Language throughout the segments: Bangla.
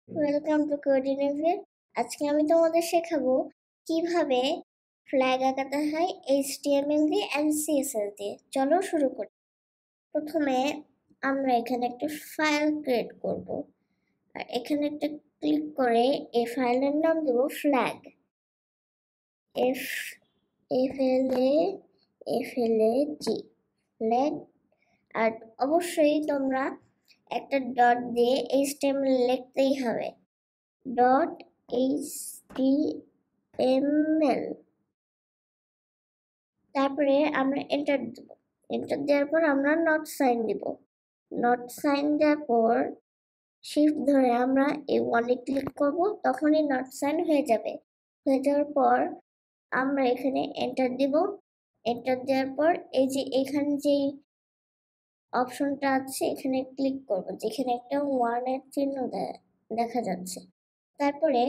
Welcome to Codeinnovior। আজকে আমি তোমাদের শেখাবো কিভাবে ফ্ল্যাগ আঁকাতে হয় HTML দিয়ে এন্ড CSS দিয়ে। চলো শুরু করি। প্রথমে আমরা এখানে একটা ফাইল ক্রিয়েট করব, আর এখানে একটা ক্লিক করে এই ফাইলের নাম দেব ফ্ল্যাগ, এফ FLAG ফ্ল্যাগ। আর অবশ্যই তোমরা একটা ডট দিয়ে HTML লিখতেই হবে, .html। তারপরে আমরা এন্টার দেব। এন্টার দেওয়ার পর আমরা নট সাইন দিব। নট সাইন দেওয়ার পর শিফট ধরে আমরা এই ওয়ানে ক্লিক করব, তখনই নট সাইন হয়ে যাবে। হয়ে যাওয়ার পর আমরা এখানে এন্টার দিব। এন্টার দেওয়ার পর এই যে এখানে যে অপশনটা আছে এখানে ক্লিক করব, যেখানে একটা ওয়ানের চিহ্ন দেখা যাচ্ছে। তারপরে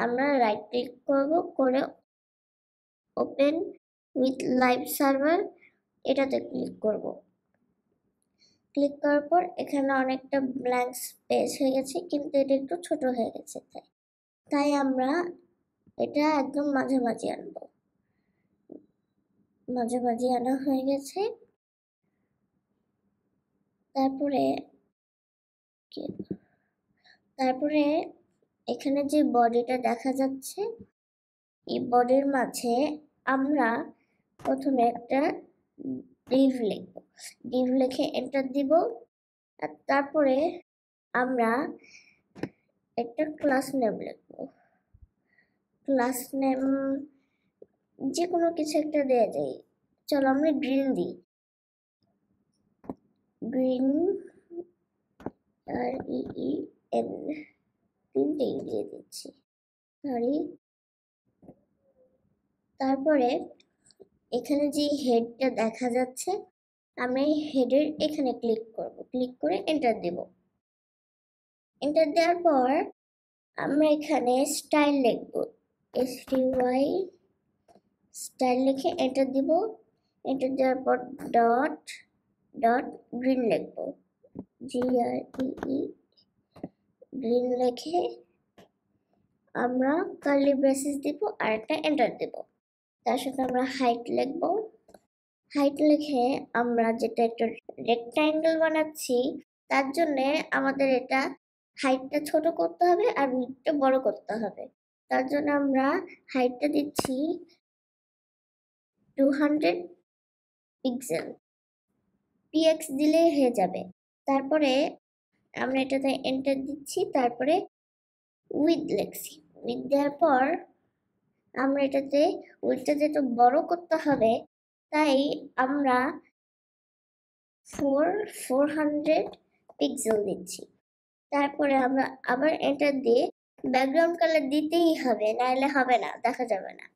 আমরা রাইট ক্লিক করব, করে ওপেন উইথ লাইভ সার্ভার এটাতে ক্লিক করব। ক্লিক করার পর এখানে অনেকটা ব্ল্যাঙ্ক স্পেস হয়ে গেছে, কিন্তু এটা একটু ছোট হয়ে গেছে, তাই আমরা এটা একদম মাঝামাঝি আনবো। মাঝামাঝি আনা হয়ে গেছে। তারপরে এখানে যে বডিটা দেখা যাচ্ছে, এই বডির মাঝে আমরা প্রথমে একটা ডিভ লিখব। ডিভ লিখে এন্টার দিব। আর তারপরে আমরা একটা ক্লাস নেম লিখব। ক্লাস নেম যে কোনো কিছু একটা দেওয়া যায়। চলো আমরা গ্রিন দিই। গ্রিন, REEN, গ্রিনটাই দিয়ে দিচ্ছি, সরি। তারপরে এখানে যে হেডটা দেখা যাচ্ছে, আমরা এই হেডের এখানে ক্লিক করব। ক্লিক করে এন্টার দেব। এন্টার দেওয়ার পর আমরা এখানে স্টাইল লিখব, STY স্টাইল লিখে এন্টার দিব। এন্টার দেওয়ার পর ডট গ্রিন লিখব, GREE গ্রিন লিখে আমরা কার্লি ব্রেসেস দিব আর একটা এন্টার দেব। তার সাথে আমরা হাইট লিখব। হাইট লিখে আমরা যেটা একটা রেক্ট্যাঙ্গেল বানাচ্ছি, তার জন্য আমাদের এটা হাইটটা ছোট করতে হবে আর উইডথটা বড় করতে হবে। তার জন্য আমরা হাইটটা দিচ্ছি 200 পিক্সেল, px দিলেই হয়ে যাবে। তারপরে আমরা এটাতে এন্টার দিচ্ছি। তারপরে উইডথ লিখছি। উইডথ দেওয়ার পর আমরা এটাতে উইডথটা যেটা বড় করতে হবে, তাই আমরা 400 পিক্সেল দিচ্ছি। তারপরে আমরা আবার এন্টার দিয়ে ব্যাকগ্রাউন্ড কালার দিতেই হবে, নাহলে হবে না, দেখা যাবে না।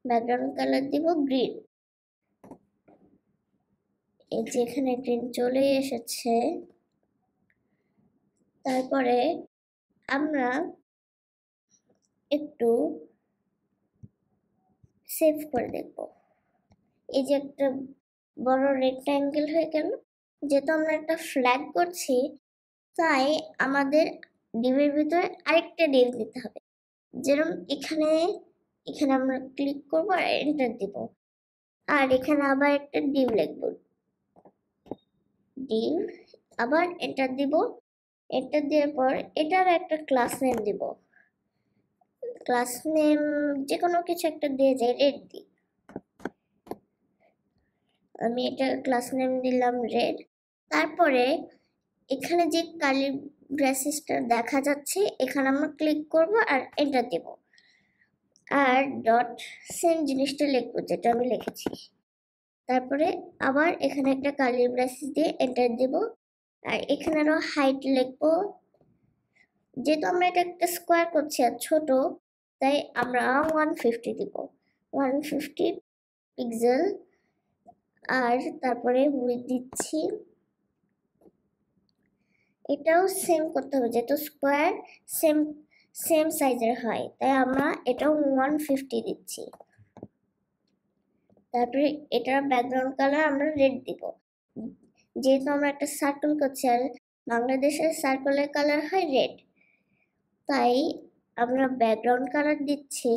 ব্যাকগ্রাউন্ড কালার দিব গ্রিন। এই যে এখানে গ্রিন চলে এসেছে। তারপরে আমরা একটু সেভ করে দেখব। এই যে একটা বড় রেক্ট্যাঙ্গেল হয়ে গেল। যেহেতু আমরা একটা ফ্ল্যাগ করছি, তাই আমাদের ডিভের ভিতরে আরেকটা ডিভ দিতে হবে। যেরকম এখানে আমরা ক্লিক করব আর এন্টার দিব। আর এখানে আবার একটা ডিভ লিখব, ডিভ, আবার এন্টার দিব। এন্টার দেওয়ার পর এটার একটা ক্লাস নেম দিব। ক্লাস নেম যে কোনো কিছু একটা দিয়ে যায়, রেড দিই। আমি এটা ক্লাস নেম দিলাম রেড। তারপরে এখানে যে কার্লি ব্রেসেসটা দেখা যাচ্ছে, এখানে আমরা ক্লিক করব আর এন্টার দেব। আর ডট সেম জিনিসটা লিখবো যেটা আমি লিখেছি। তারপরে আবার এখানে একটা কার্লি ব্রেসেস দিয়ে এন্টার দেব। আর এখানে আরো হাইট লিখবো। যেহেতু আমরা এটা একটা স্কোয়ার করছি আর ছোট, তাই আমরা 150 দিব, 150 পিক্সেল। আর তারপরে উইডথ দিচ্ছি। এটাও সেম করতে হবে, যেহেতু স্কোয়ার সেম সাইজের হয়, তাই আমরা এটাও 150 দিচ্ছি। তারপরে এটার ব্যাকগ্রাউন্ড কালার আমরা রেড দিব। যেহেতু আমরা একটা সার্কেল করছি আর বাংলাদেশের সার্কেলের কালার হয় রেড, তাই আমরা ব্যাকগ্রাউন্ড কালার দিচ্ছি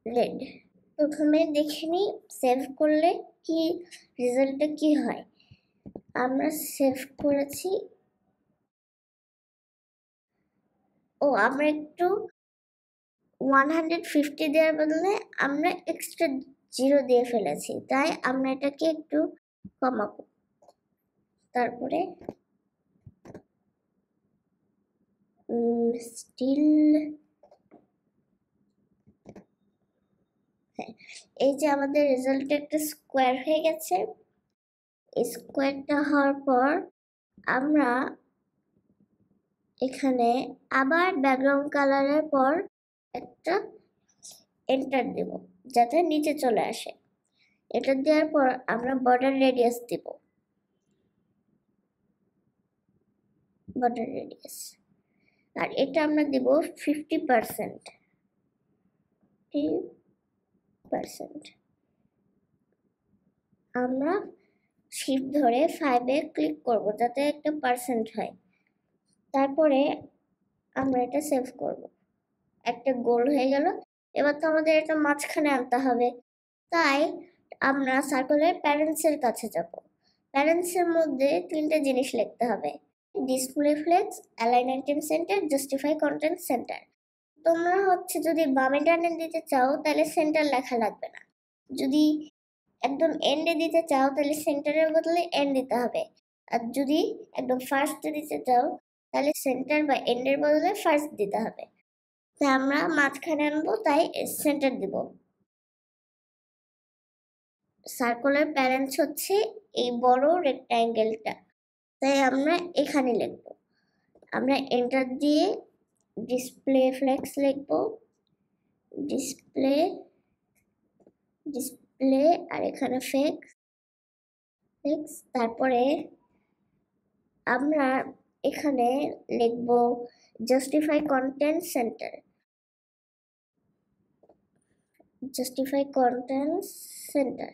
রেড। প্রথমে দেখে নিই সেভ করলে কি রেজাল্টটা কি হয়। আমরা সেভ করেছি। আমরা একটু 150 দেওয়ার বদলে আমরা এক্সট্রা 0 দিয়ে ফেলেছি, তাই আমরা এটাকে একটু কমাবো। তারপরে স্টিল এই যে আমাদের রেজাল্টে একটা স্কোয়ার হয়ে গেছে। এই স্কোয়ারটা হওয়ার পর আমরা এখানে আবার ব্যাকগ্রাউন্ড কালারের পর একটা এন্টার দেব যাতে নিচে চলে আসে। এটা দেওয়ার পর আমরা বর্ডার রেডিয়াস দেব, বর্ডার রেডিয়াস, আর এটা আমরা দেব 50%। আমরা শিফট ধরে 5-এ ক্লিক করব যাতে একটা পার্সেন্ট হয়। তারপরে আমরা এটা সেভ করব। একটা গোল হয়ে গেল। এবার তো আমাদের এটা মাঝখানে আনতে হবে, তাই আমরা সার্কেলের প্যারেন্টসের কাছে যাব। প্যারেন্টসের মধ্যে 3টে জিনিস লিখতে হবে: display flakes, align item centre, justify content centre. তোমরা যদি বামে ডানে দিতে চাও তাহলে সেন্টার লেখা লাগবে না। যদি একদম এন্ডে দিতে চাও তাহলে সেন্টারের বদলে এন্ড দিতে হবে। আর যদি একদম ফার্স্টে দিতে চাও তাহলে সেন্টার বা এন্ডের বদলে ফার্স্ট দিতে হবে। তাই আমরা মাঝখানে আনবো, তাই সেন্টার দিব। সার্কুলার প্যারেন্টস হচ্ছে এই বড় রেক্ট্যাঙ্গেলটা, তাই আমরা এখানে লিখব। আমরা এন্টার দিয়ে ডিসপ্লে ফ্লেক্স লিখব। ডিসপ্লে আর এখানে ফ্লেক্স। তারপরে আমরা এখানে লিখব জাস্টিফাই কন্টেন্ট সেন্টার।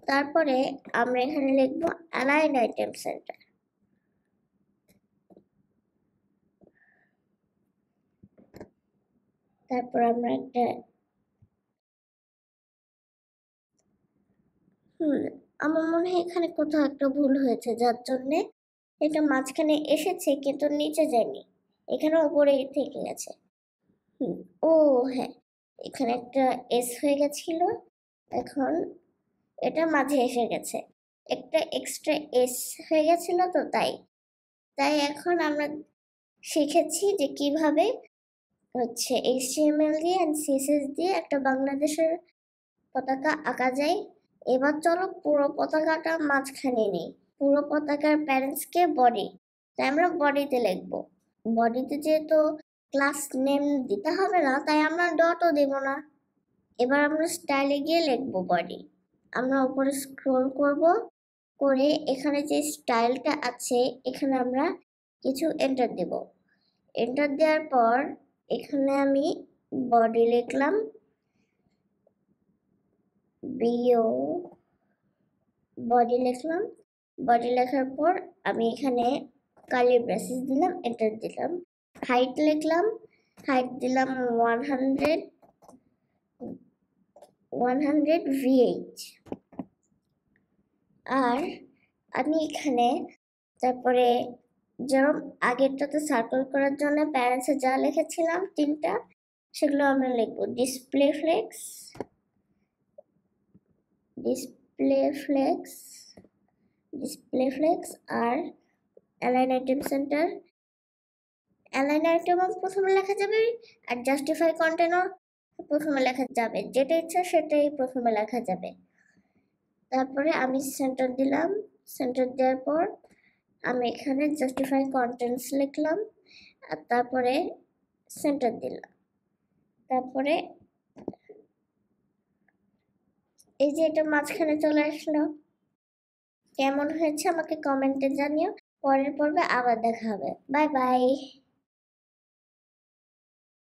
তারপরে আমরা এখানে লিখব অ্যালাইন আইটেম সেন্টার। তারপর আমরা একটা আমার মনে হয় এখানে কোথাও একটা ভুল হয়েছে, যার জন্য এটা মাঝখানে এসেছে কিন্তু নিচে যায়নি, এখানে উপরেই থেকে গেছে। হ্যাঁ, এখানে একটা এস হয়ে গেছিল, এখন এটা মাঝে এসে গেছে। একটা এক্সট্রা এস হয়ে গেছিল তো, তাই এখন আমরা শিখেছি যে কিভাবে HTML দিয়ে আর CSS দিয়ে একটা বাংলাদেশের পতাকা আঁকা যায়। এবার চলো পুরো পতাকাটা মাঝখানে নেই। পুরো পতাকার প্যারেন্টসকে বডি, তাই আমরা বডিতে লিখবো। বডিতে যেহেতু ক্লাস নেম দিতে হবে না, তাই আমরা ডটও দেব না। এবার আমরা স্টাইলে গিয়ে লিখবো বডি। আমরা উপরে স্ক্রল করে এখানে যে স্টাইলটা আছে এখানে আমরা কিছু এন্টার দেব। এন্টার দেওয়ার পর এখানে আমি বডি লিখলাম, বডি লেখার পর আমি এখানে কালি ব্রেসেস দিলাম, এন্টার দিলাম। হাইট লিখলাম, হাইট দিলাম 100 VH। আর আমি এখানে তারপরে যেরকম আগেরটাতে সার্কেল করার জন্য প্যারেন্টসে যা লিখেছিলাম 3টা, সেগুলো আমরা লিখবো। ডিসপ্লে ফ্লেক্স আর অ্যালাইন আইটেম সেন্টার। অ্যালাইন আইটেমও প্রথমে লেখা যাবে আর জাস্টিফাই কন্টেন্টও প্রথমে লেখা যাবে, যেটা ইচ্ছা সেটাই প্রথমে লেখা যাবে। তারপরে আমি সেন্টার দিলাম। সেন্টার দেওয়ার পর আমি এখানে জাস্টিফাই কন্টেন্টস লিখলাম আর তারপরে সেন্টার দিলাম। তারপরে এই যে এটা মাঝখানে চলে আসলো। কেমন হয়েছে আমাকে কমেন্টে জানিও। পরের পর্বে আবার দেখা হবে। Bye bye.